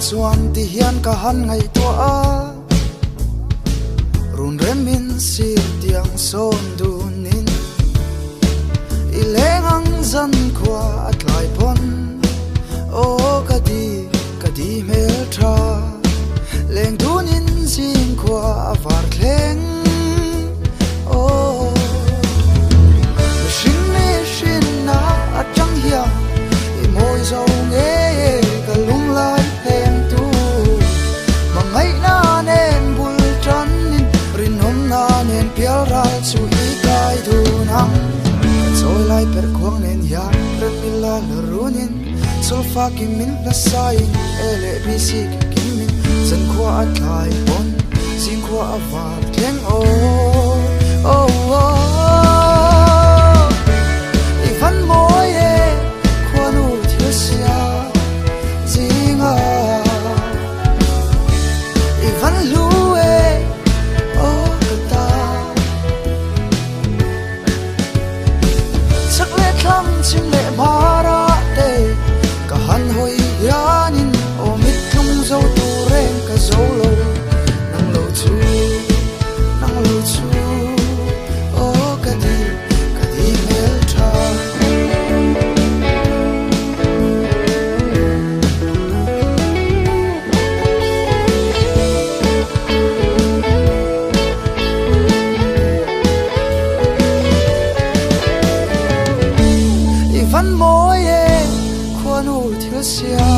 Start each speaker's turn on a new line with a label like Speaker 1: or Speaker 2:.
Speaker 1: chuan ti hian ka han ngai to a run remin si tiang son dunin i lengang zan khwa atlai pon o kadi mel tha leng dunin jing khwa avar thleng o shin na atang hiam i moi zo nge ka lung lai hem tu mangai na nen bul tran nin rin hom na nen pial ral chu i kai du nang choi lai per khwang nen ya ren mila la runin sol fa ki min la sai ele bi si ki min san khwa atlai pon sin khwa avar thleng o Ivan moye kwanu thiasia zinga Ivan lue o kata sakle thlam chim le mara te ka han hoi yanin o mit thung zo tu ren ka zo lo nang lo chu o kadi mel tha Ivan moye kwanu thiasia